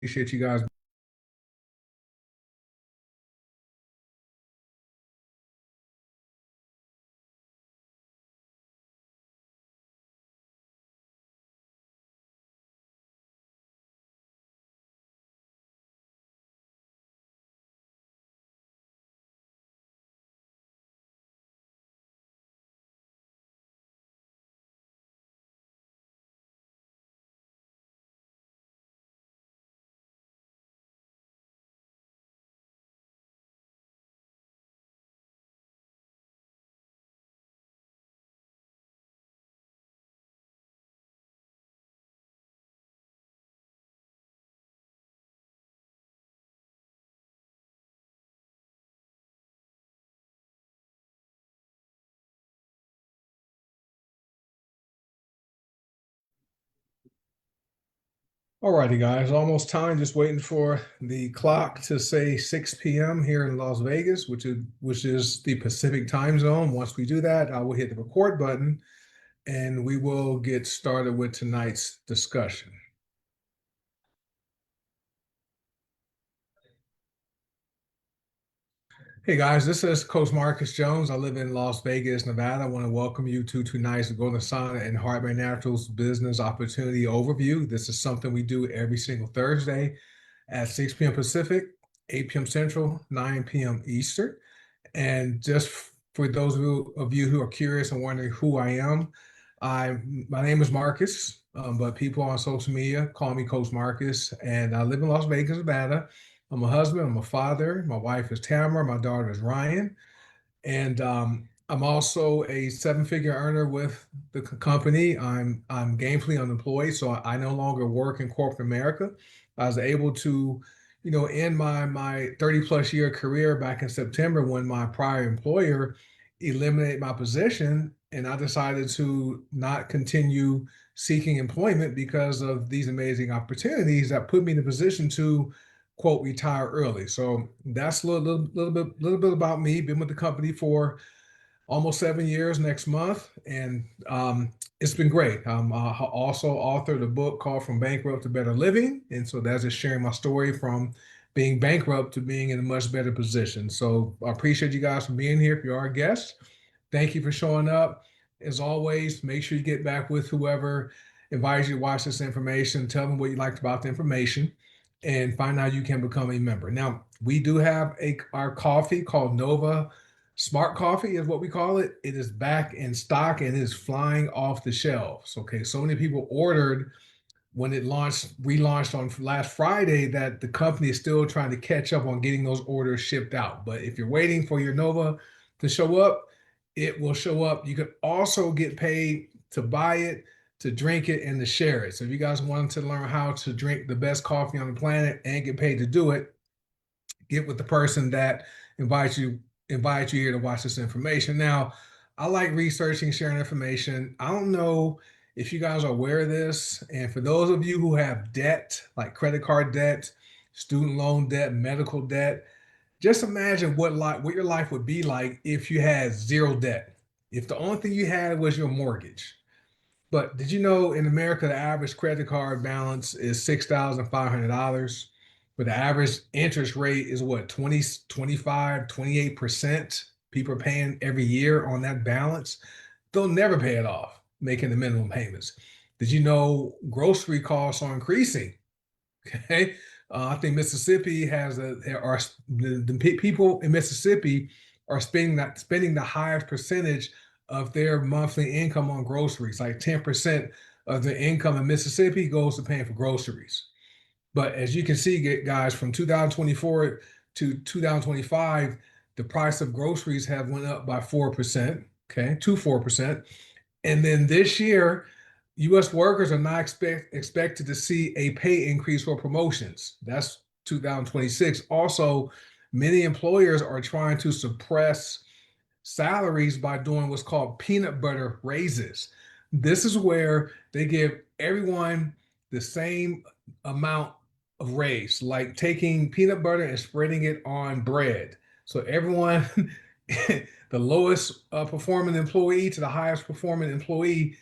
Appreciate you guys. All righty, guys. Almost time. Just waiting for the clock to say 6 p.m. here in Las Vegas, which is the Pacific time zone. Once we do that, I will hit the record button and we will get started with tonight's discussion. Hey guys, this is Coach Marcus Jones. I live in Las Vegas, Nevada. I want to welcome you to tonight's goDesana and Heartland Naturals Business Opportunity Overview. This is something we do every single Thursday at 6 p.m. Pacific, 8 p.m. Central, 9 p.m. Eastern. And just for those of you who are curious and wondering who I am, my name is Marcus, but people on social media call me Coach Marcus, and I live in Las Vegas, Nevada. I'm a husband, I'm a father. My wife is Tamara, my daughter is Ryan, and I'm also a seven-figure earner with the company. I'm gainfully unemployed, so I no longer work in corporate America. I was able to, end my 30 plus year career back in September when my prior employer eliminated my position, and I decided to not continue seeking employment because of these amazing opportunities that put me in a position to quote retire early. So that's a little bit about me. Been with the company for almost 7 years next month, and it's been great. I also authored a book called From Bankrupt to Better Living, and so that's just sharing my story from being bankrupt to being in a much better position. So I appreciate you guys for being here. If you are a guest, thank you for showing up. As always, make sure you get back with whoever invites you to watch this information. Tell them what you liked about the information and find out you can become a member. Now, we do have our coffee called Nova Smart Coffee is what we call it. It is back in stock and is flying off the shelves. Okay, so many people ordered when it relaunched on last Friday that the company is still trying to catch up on getting those orders shipped out. But if you're waiting for your Nova to show up, it will show up. You can also get paid to buy it, to drink it, and to share it. So if you guys want to learn how to drink the best coffee on the planet and get paid to do it, get with the person that invites you invites you here to watch this information. Now, I like researching, sharing information. I don't know if you guys are aware of this, and for those of you who have debt, like credit card debt, student loan debt, medical debt, just imagine what your life would be like if you had zero debt. If the only thing you had was your mortgage. But did you know in America, the average credit card balance is $6,500, but the average interest rate is what, 20, 25, 28% people are paying every year on that balance? They'll never pay it off, making the minimum payments. Did you know grocery costs are increasing? Okay. I think Mississippi the people in Mississippi are spending the highest percentage of their monthly income on groceries. Like 10% of the income in Mississippi goes to paying for groceries. But as you can see, guys, from 2024 to 2025, the price of groceries have went up by 4%, okay, to 4%. And then this year, U.S. workers are not expected to see a pay increase for promotions. That's 2026. Also, many employers are trying to suppress salaries by doing what's called peanut butter raises. This is where they give everyone the same amount of raise, like taking peanut butter and spreading it on bread. So everyone, the lowest performing employee to the highest performing employee,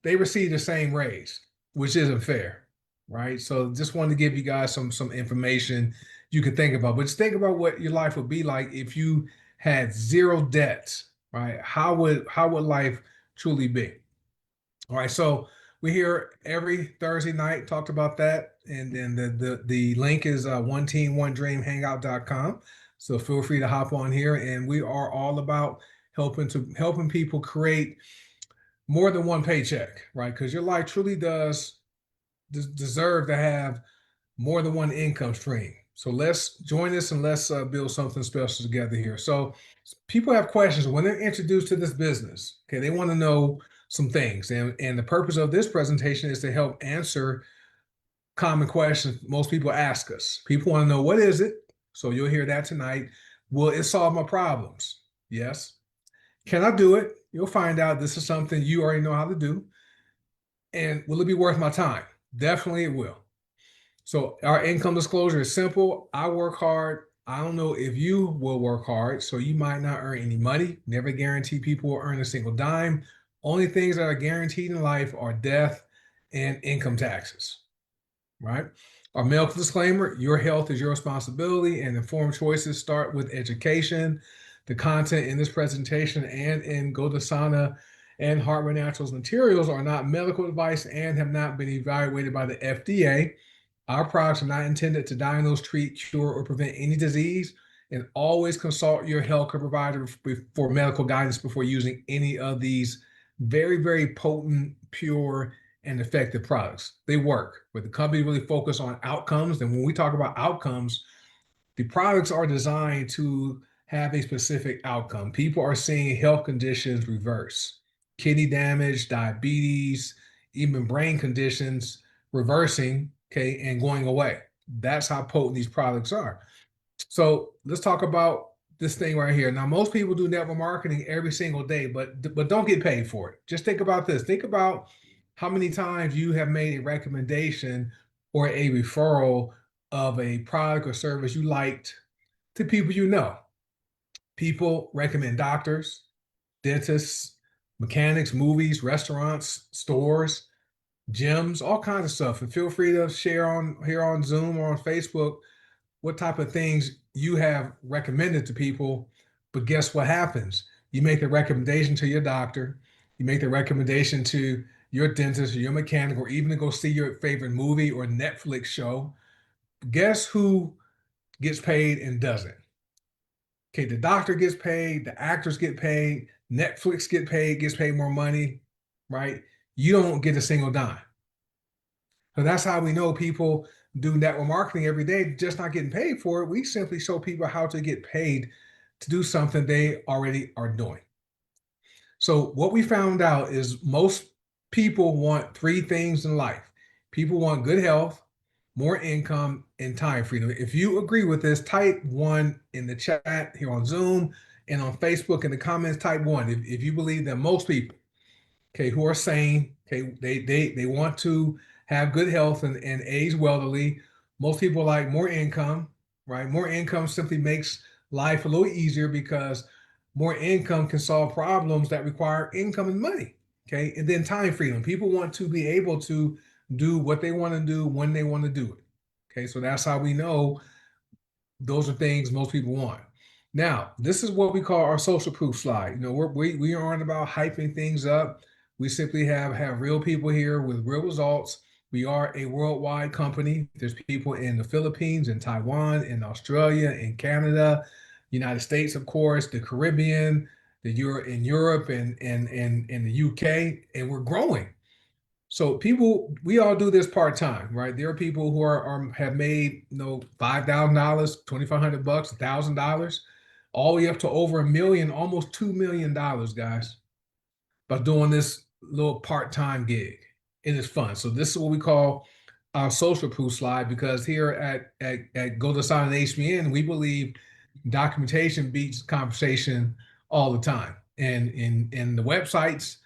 they receive the same raise, which isn't fair. right? So just wanted to give you guys some information you could think about. But just think about what your life would be like if you had zero debts, right? How would life truly be? All right, so we're here every Thursday night, talked about that. And then the link is one team, one dream hangout.com. So feel free to hop on here. And we are all about helping people create more than one paycheck, right? Because your life truly does deserve to have more than one income stream. So let's join us and let's build something special together here. So people have questions when they're introduced to this business. Okay, they want to know some things, and the purpose of this presentation is to help answer common questions most people ask us. People want to know, what is it? So you'll hear that tonight. Will it solve my problems? Yes. Can I do it? You'll find out this is something you already know how to do. And will it be worth my time? Definitely it will. So our income disclosure is simple. I work hard. I don't know if you will work hard, so you might not earn any money. Never guarantee people will earn a single dime. Only things that are guaranteed in life are death and income taxes, right? Our medical disclaimer: your health is your responsibility, and informed choices start with education. The content in this presentation and in goDesana and Hardware Naturals materials are not medical advice and have not been evaluated by the FDA. Our products are not intended to diagnose, treat, cure, or prevent any disease, and always consult your healthcare provider for medical guidance before using any of these very, very potent, pure, and effective products. They work, but the company really focus on outcomes. And when we talk about outcomes, the products are designed to have a specific outcome. People are seeing health conditions reverse, kidney damage, diabetes, even brain conditions reversing, okay, and going away. That's how potent these products are. So let's talk about this thing right here. Now, most people do network marketing every single day, but don't get paid for it. Just think about this. Think about how many times you have made a recommendation or a referral of a product or service you liked to people you know. People recommend doctors, dentists, mechanics, movies, restaurants, stores, gyms, all kinds of stuff. And feel free to share on here on Zoom or on Facebook what type of things you have recommended to people. But guess what happens? You make the recommendation to your doctor, you make the recommendation to your dentist or your mechanic, or even to go see your favorite movie or Netflix show. Guess who gets paid and doesn't? Okay, the doctor gets paid, the actors get paid, Netflix gets paid more money, right? You don't get a single dime. So that's how we know people do network marketing every day, just not getting paid for it. We simply show people how to get paid to do something they already are doing. So what we found out is most people want three things in life. People want good health, more income, and time freedom. If you agree with this, type one in the chat here on Zoom and on Facebook in the comments, type one. If you believe that most people, okay, who are sane, okay, they want to have good health and age wealthily. Most people like more income, right? More income simply makes life a little easier because more income can solve problems that require income and money. Okay, and then time freedom. People want to be able to do what they want to do when they want to do it. Okay, so that's how we know those are things most people want. Now, this is what we call our social proof slide. You know, we aren't about hyping things up. We simply have real people here with real results. We are a worldwide company. There's people in the Philippines, in Taiwan, in Australia, in Canada, United States, of course, the Caribbean, in Europe and in the UK, and we're growing. So people, we all do this part time, right? There are people who are have made $5,000, $2,500, $1,000, all the way up to over $1 million, almost $2 million, guys, by doing this little part time gig. It is fun. So this is what we call our social proof slide, because here at goDesana and HBN, we believe documentation beats conversation all the time. And in the websites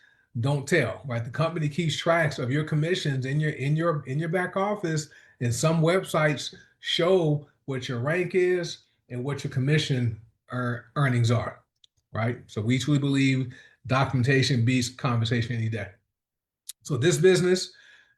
don't tell, right? The company keeps tracks of your commissions in your back office, and some websites show what your rank is and what your commission earnings are, right? So we truly believe documentation beats conversation any day. So this business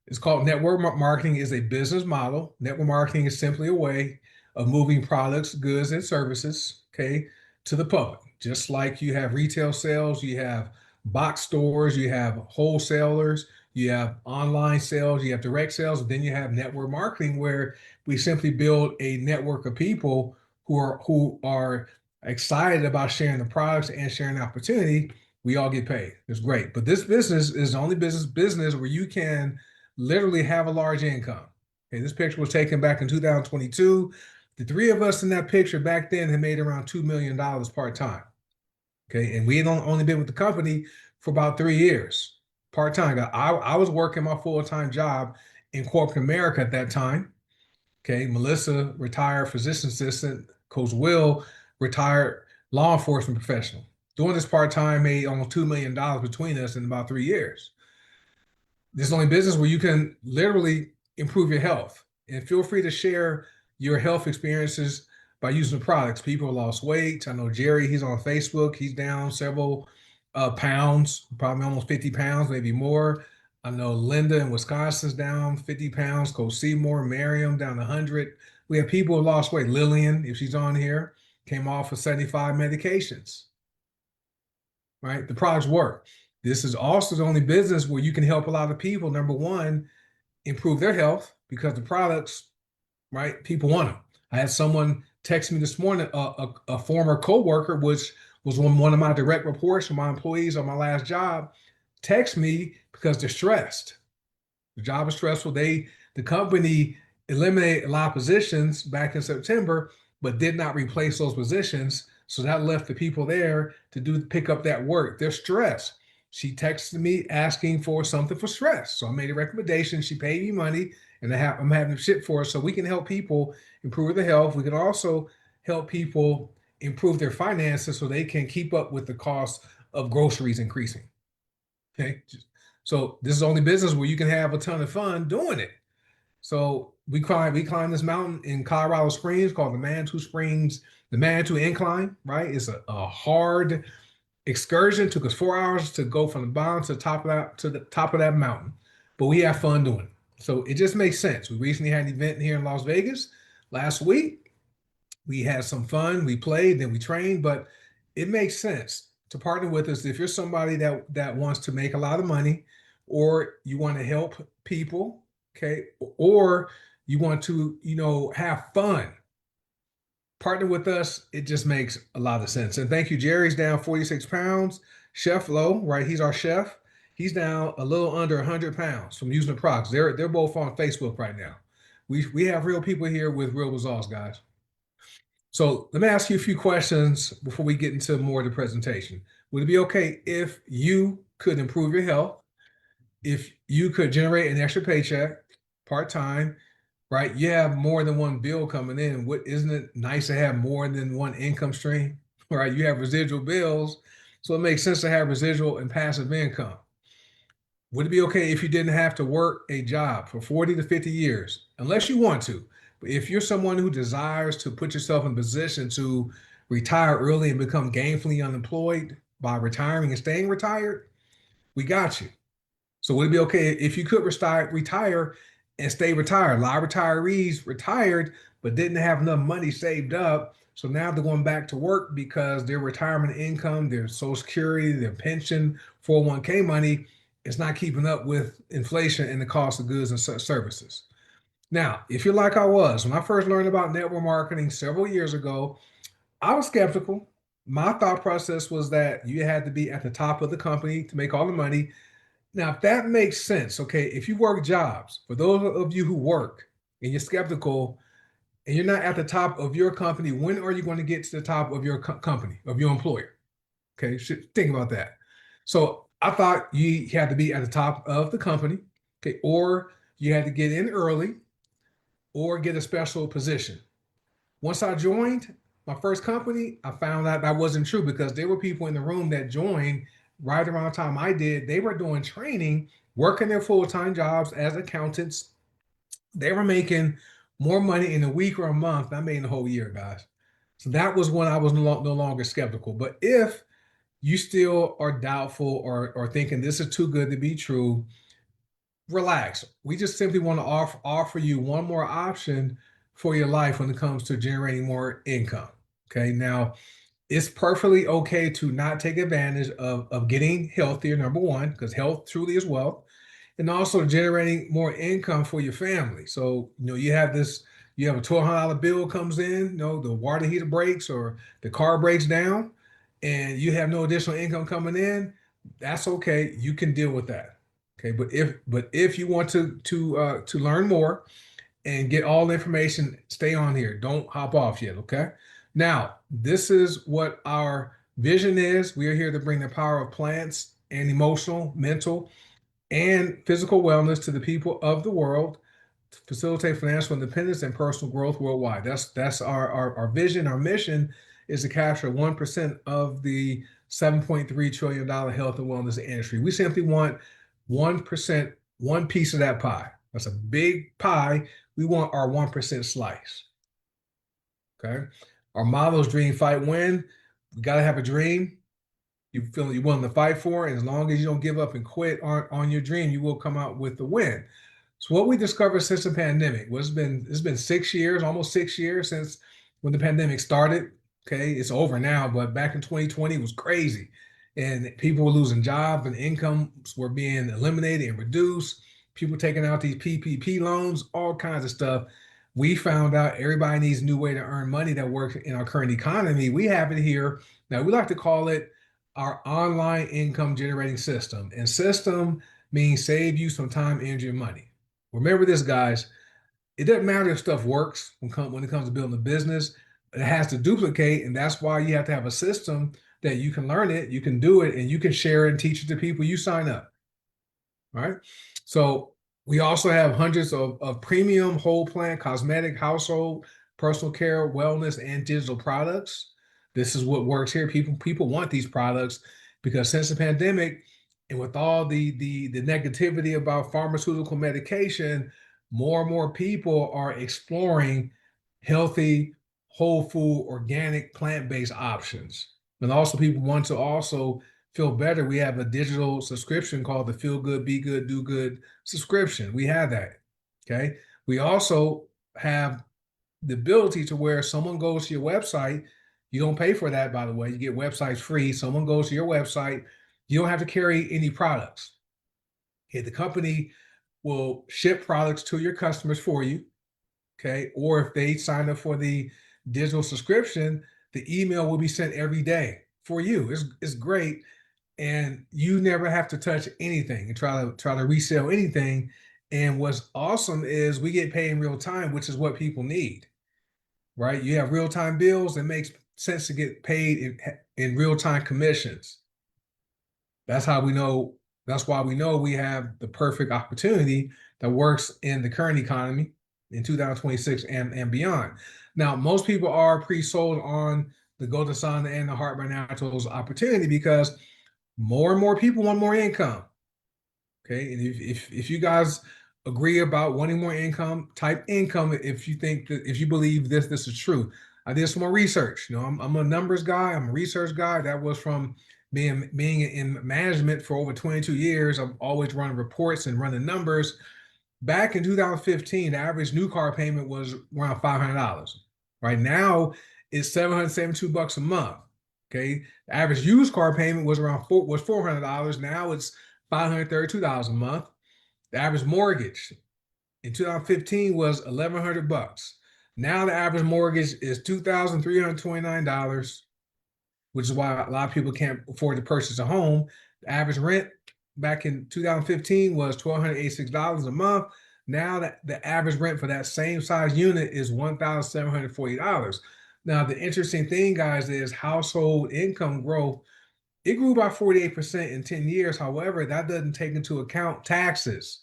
It's called network marketing is a business model. Network marketing is simply a way of moving products, goods, and services, okay, to the public. Just like you have retail sales, you have box stores, you have wholesalers, you have online sales, you have direct sales, and then you have network marketing where we simply build a network of people who are excited about sharing the products and sharing the opportunity. We all get paid. It's great. But this business is the only business where you can literally have a large income. Okay, this picture was taken back in 2022. The three of us in that picture back then had made around $2 million part-time. Okay, and we had only been with the company for about 3 years part-time. I was working my full-time job in corporate America at that time. Okay, Melissa, retired physician assistant. Coach Will, retired law enforcement professional. Doing this part-time made almost $2 million between us in about 3 years. This is the only business where you can literally improve your health. And feel free to share your health experiences by using the products. People lost weight. I know Jerry, he's on Facebook. He's down several pounds, probably almost 50 pounds, maybe more. I know Linda in Wisconsin's down 50 pounds. Coach Seymour, Miriam down 100. We have people who lost weight. Lillian, if she's on here, came off of 75 medications, right? The products work. This is also the only business where you can help a lot of people. Number one, improve their health because the products, right? People want them. I had someone text me this morning, a former coworker, which was one of my direct reports from my employees on my last job, text me because they're stressed. The job is stressful. The company eliminated a lot of positions back in September, but did not replace those positions. So that left the people there to pick up that work. They're stressed. She texted me asking for something for stress. So I made a recommendation. She paid me money, and I'm having to ship for her. So we can help people improve their health. We can also help people improve their finances so they can keep up with the cost of groceries increasing. Okay. So this is the only business where you can have a ton of fun doing it. So we climb this mountain in Colorado Springs called the Manitou Incline, right? It's a hard excursion. Took us 4 hours to go from the bottom to the top of that mountain. But we have fun doing it. So it just makes sense. We recently had an event here in Las Vegas last week. We had some fun. We played, then we trained, but it makes sense to partner with us if you're somebody that wants to make a lot of money, or you want to help people, okay, or you want to, have fun. Partner with us. It just makes a lot of sense. And thank you. Jerry's down 46 pounds. Chef Low, right? He's our chef. He's down a little under 100 pounds from using the products. They're both on Facebook right now. We have real people here with real results, guys. So let me ask you a few questions before we get into more of the presentation. Would it be okay if you could improve your health, if you could generate an extra paycheck part-time, right? You have more than one bill coming in. Isn't it nice to have more than one income stream, right? You have residual bills, so it makes sense to have residual and passive income. Would it be okay if you didn't have to work a job for 40 to 50 years, unless you want to? But if you're someone who desires to put yourself in position to retire early and become gainfully unemployed by retiring and staying retired, we got you. So would it be okay if you could retire and stay retired? A lot of retirees retired but didn't have enough money saved up. So now they're going back to work because their retirement income, their Social Security, their pension, 401k money is not keeping up with inflation and the cost of goods and services. Now, if you're like I was, when I first learned about network marketing several years ago, I was skeptical. My thought process was that you had to be at the top of the company to make all the money. Now, if that makes sense, okay, if you work jobs, for those of you who work and you're skeptical and you're not at the top of your company, when are you going to get to the top of your company, of your employer? Okay, think about that. So I thought you had to be at the top of the company, okay, or you had to get in early or get a special position. Once I joined my first company, I found out that wasn't true because there were people in the room that joined right around the time I did. They were doing training, working their full-time jobs as accountants. They were making more money in a week or a month than I made in a whole year, guys. So that was when I was no longer skeptical. But if you still are doubtful or thinking this is too good to be true, relax. We just simply want to offer you one more option for your life when it comes to generating more income. Okay. Now, it's perfectly okay to not take advantage of getting healthier, number one, because health truly is wealth, and also generating more income for your family. So, you have a $1,200 bill comes in, the water heater breaks or the car breaks down, and you have no additional income coming in. That's okay. You can deal with that. Okay, but if you want to learn more and get all the information, stay on here. Don't hop off yet, okay? Now, this is what our vision is. We are here to bring the power of plants and emotional, mental, and physical wellness to the people of the world to facilitate financial independence and personal growth worldwide. That's our vision. Our mission is to capture 1% of the $7.3 trillion health and wellness industry. We simply want 1%, one piece of that pie. That's a big pie. We want our 1% slice. Okay. Our motto is dream, fight, win. You got to have a dream. You feel you're willing to fight for it. And as long as you don't give up and quit on your dream, you will come out with the win. So what we discovered since the pandemic it's been 6 years, almost 6 years since when the pandemic started. Okay, it's over now, but back in 2020 it was crazy. And people were losing jobs and incomes were being eliminated and reduced. People taking out these PPP loans, all kinds of stuff. We found out everybody needs a new way to earn money that works in our current economy. We have it here. Now we like to call it our online income generating system. And system means save you some time, energy, and money. Remember this, guys. It doesn't matter if stuff works when it comes to building a business. It has to duplicate, and that's why you have to have a system that you can learn it, you can do it, and you can share it and teach it to people you sign up. All right. So we also have hundreds of premium whole plant cosmetic, household, personal care, wellness, and digital products. This is what works here. People want these products because since the pandemic and with all the negativity about pharmaceutical medication, more and more people are exploring healthy, whole food, organic, plant-based options. And also people want to also feel better. We have a digital subscription called the Feel Good, Be Good, Do Good subscription. We have that. Okay. We also have the ability to where someone goes to your website. You don't pay for that, by the way. You get websites free. Someone goes to your website. You don't have to carry any products. Okay. The company will ship products to your customers for you. Okay. Or if they sign up for the digital subscription, the email will be sent every day for you. It's great, and you never have to touch anything and try to resell anything. And what's awesome is we get paid in real time, which is what people need, right? You have real time bills. It makes sense to get paid in real time commissions. That's how we know. That's why we know we have the perfect opportunity that works in the current economy in 2026 and beyond. Now, most people are pre-sold on the goDesana and the Heart by Naturals opportunity because more and more people want more income. Okay. And if you guys agree about wanting more income, type income if you think that if you believe this is true. I did some more research. I'm a numbers guy, I'm a research guy. That was from being in management for over 22 years. I've always run reports and running numbers. Back in 2015, the average new car payment was around $500. Right now, it's $772 a month. Okay, the average used car payment was $400. Now it's $532 a month. The average mortgage in 2015 was $1,100. Now the average mortgage is $2,329, which is why a lot of people can't afford to purchase a home. The average rent back in 2015 was $1,286 a month. Now that the average rent for that same size unit is $1,740. Now, the interesting thing, guys, is household income growth. It grew by 48% in 10 years. However, that doesn't take into account taxes.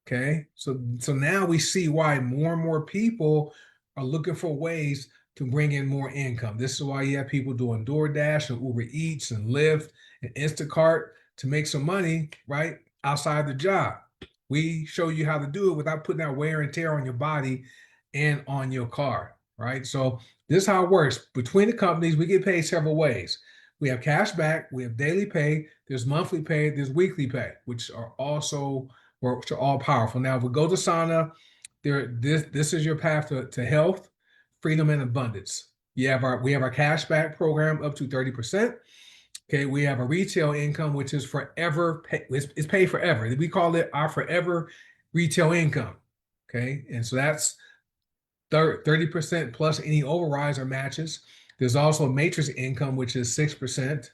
Okay. So now we see why more and more people are looking for ways to bring in more income. This is why you have people doing DoorDash and Uber Eats and Lyft and Instacart to make some money, right? Outside the job. We show you how to do it without putting that wear and tear on your body and on your car, right? So this is how it works. Between the companies, we get paid several ways. We have cash back, we have daily pay, there's monthly pay, there's weekly pay, which are also which are all powerful. Now, with goDesana, this is your path to health, freedom, and abundance. We have our cashback program up to 30%. Okay, we have a retail income, which is forever, it's paid forever. We call it our forever retail income. Okay, and so that's 30% plus any overrides or matches. There's also matrix income, which is 6%,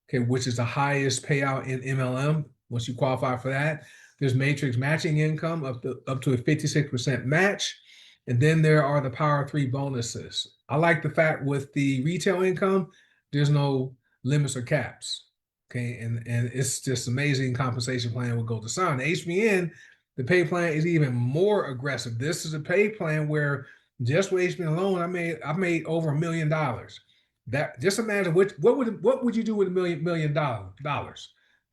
okay, which is the highest payout in MLM once you qualify for that. There's matrix matching income up to a 56% match. And then there are the Power 3 bonuses. I like the fact with the retail income, there's no limits or caps. Okay, and it's just amazing compensation plan with goDesana. HBN, the pay plan is even more aggressive. This is a pay plan where just with HBN alone, I made over $1 million. That just imagine what would you do with $1 million dollars?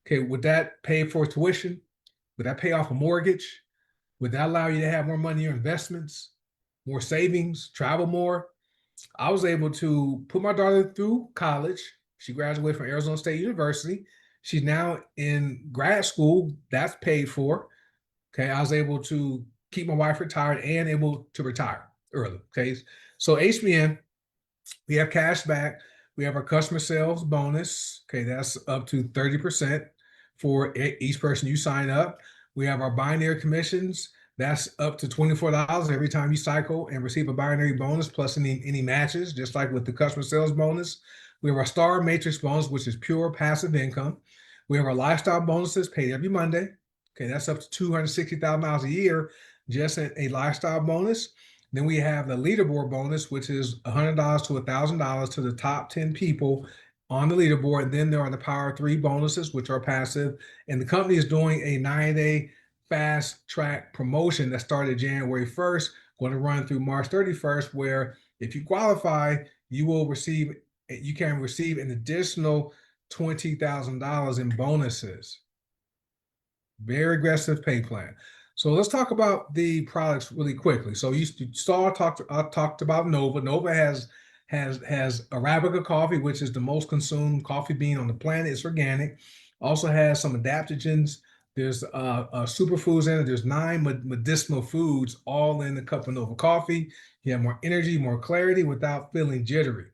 Okay, would that pay for tuition? Would that pay off a mortgage? Would that allow you to have more money in your investments, more savings, travel more? I was able to put my daughter through college. She graduated from Arizona State University. She's now in grad school. That's paid for. Okay, I was able to keep my wife retired and able to retire early. Okay, so HBN, we have cash back. We have our customer sales bonus. Okay, that's up to 30% for each person you sign up. We have our binary commissions. That's up to $24 every time you cycle and receive a binary bonus plus any matches, just like with the customer sales bonus. We have our star matrix bonus, which is pure passive income. We have our lifestyle bonuses paid every Monday. Okay, that's up to $260,000 a year, just a lifestyle bonus. Then we have the leaderboard bonus, which is $100 to $1,000 to the top 10 people on the leaderboard. And then there are the Power 3 bonuses, which are passive. And the company is doing a 9-day fast track promotion that started January 1st, going to run through March 31st, where if you qualify, you can receive an additional $20,000 in bonuses. Very aggressive pay plan. So let's talk about the products really quickly. So you saw I talked about Nova. Nova has Arabica coffee, which is the most consumed coffee bean on the planet. It's organic. Also has some adaptogens. There's superfoods in it. There's 9 medicinal foods all in the cup of Nova coffee. You have more energy, more clarity without feeling jittery.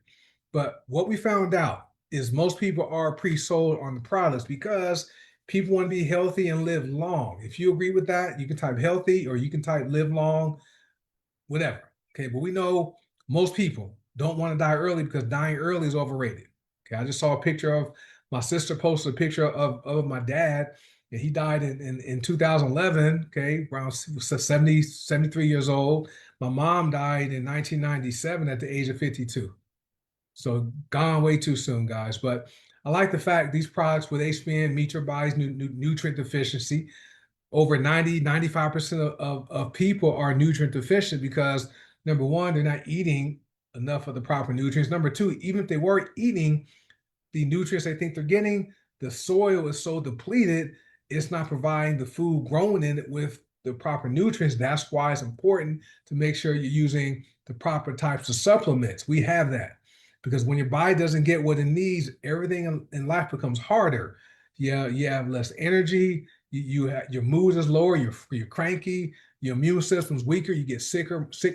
But what we found out is most people are pre-sold on the products because people want to be healthy and live long. If you agree with that, you can type healthy or you can type live long, whatever. Okay, but we know most people don't want to die early because dying early is overrated. Okay, I just saw a picture of my sister posted a picture of my dad, and he died in 2011, okay, around 73 years old. My mom died in 1997 at the age of 52. So gone way too soon, guys. But I like the fact these products with HBN meet your body's nutrient deficiency. Over 95% of people are nutrient deficient because number one, they're not eating enough of the proper nutrients. Number two, even if they were eating the nutrients they think they're getting, the soil is so depleted, it's not providing the food growing in it with the proper nutrients. That's why it's important to make sure you're using the proper types of supplements. We have that because when your body doesn't get what it needs, everything in life becomes harder. Yeah, you have less energy. Your mood is lower. You're cranky. Your immune system's weaker. You get sick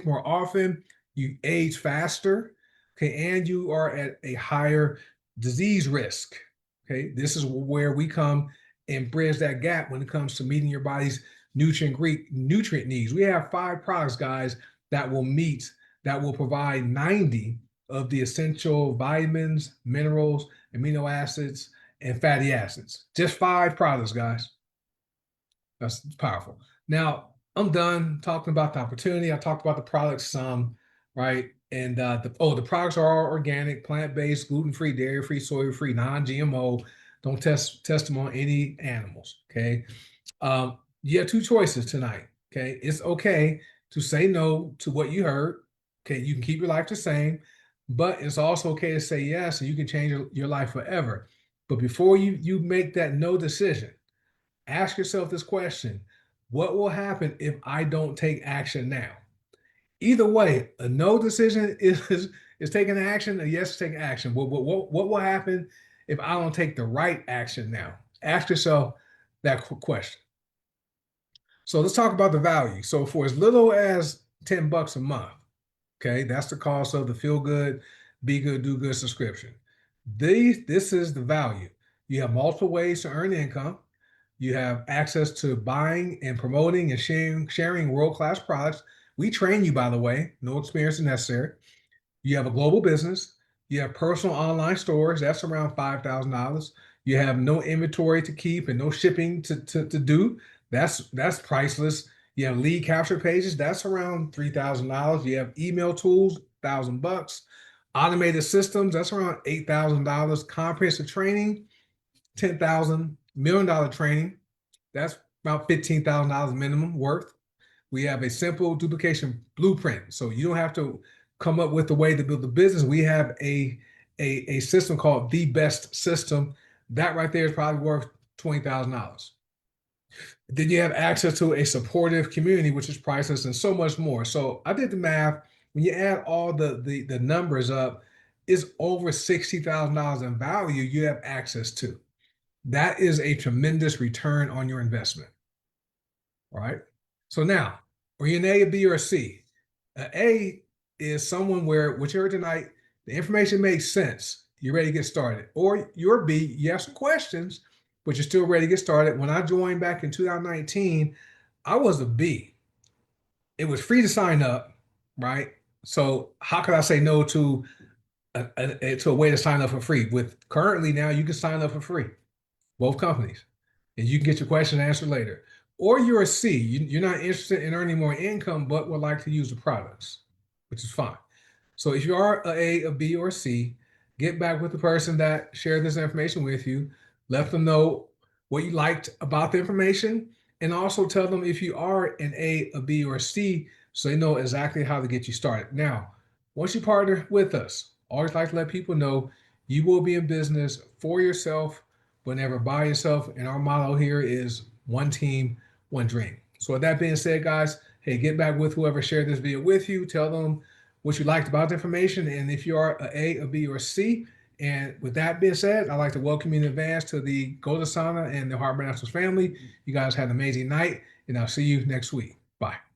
more often. You age faster. Okay, and you are at a higher disease risk. Okay, this is where we come and bridge that gap when it comes to meeting your body's nutrient needs. We have 5 products, guys, that will provide 90 of the essential vitamins, minerals, amino acids, and fatty acids. Just 5 products, guys. That's powerful. Now, I'm done talking about the opportunity. I talked about the products some, right? And the products are all organic, plant-based, gluten-free, dairy-free, soy-free, non-GMO. Don't test them on any animals, okay? You have 2 choices tonight, okay? It's okay to say no to what you heard, okay? You can keep your life the same, but it's also okay to say yes, and you can change your life forever. But before you make that no decision, ask yourself this question: what will happen if I don't take action now? Either way, a no decision is taking action, a yes is taking action. What will happen if I don't take the right action now? Ask yourself that question. So let's talk about the value. So for as little as $10 a month, okay, that's the cost of the Feel Good, Be Good, Do Good subscription. This is the value. You have multiple ways to earn income. You have access to buying and promoting and sharing world-class products. We train you, by the way, no experience is necessary. You have a global business. You have personal online stores. That's around $5,000. You have no inventory to keep and no shipping to do. That's priceless. You have lead capture pages. That's around $3,000. You have email tools, $1,000. Automated systems. That's around $8,000. Comprehensive training, 10,000. $1 million training. That's about $15,000 minimum worth. We have a simple duplication blueprint. So you don't have to come up with a way to build a business. We have a system called the best system. That right there is probably worth $20,000. Then you have access to a supportive community, which is priceless, and so much more. So I did the math. When you add all the numbers up, it's over $60,000 in value you have access to. That is a tremendous return on your investment. All right. So now, are you an A, a B, or a C? An A is someone where what you heard tonight, the information makes sense. You're ready to get started. Or you're a B, you have some questions, but you're still ready to get started. When I joined back in 2019, I was a B. It was free to sign up, right? So how could I say no to to a way to sign up for free? With currently now, you can sign up for free, both companies, and you can get your question answered later. Or you're a C, you're not interested in earning more income, but would like to use the products, which is fine. So if you are a B, or a C, get back with the person that shared this information with you. Let them know what you liked about the information, and also tell them if you are an a B, or a C, so they know exactly how to get you started. Now, once you partner with us, always like to let people know you will be in business for yourself, but never by yourself. And our motto here is one team, one dream. So with that being said, guys, hey, get back with whoever shared this video with you. Tell them what you liked about the information, and if you are a B, or a C. And with that being said, I'd like to welcome you in advance to the goDesana and the Heart Naturals family. You guys had an amazing night, and I'll see you next week. Bye.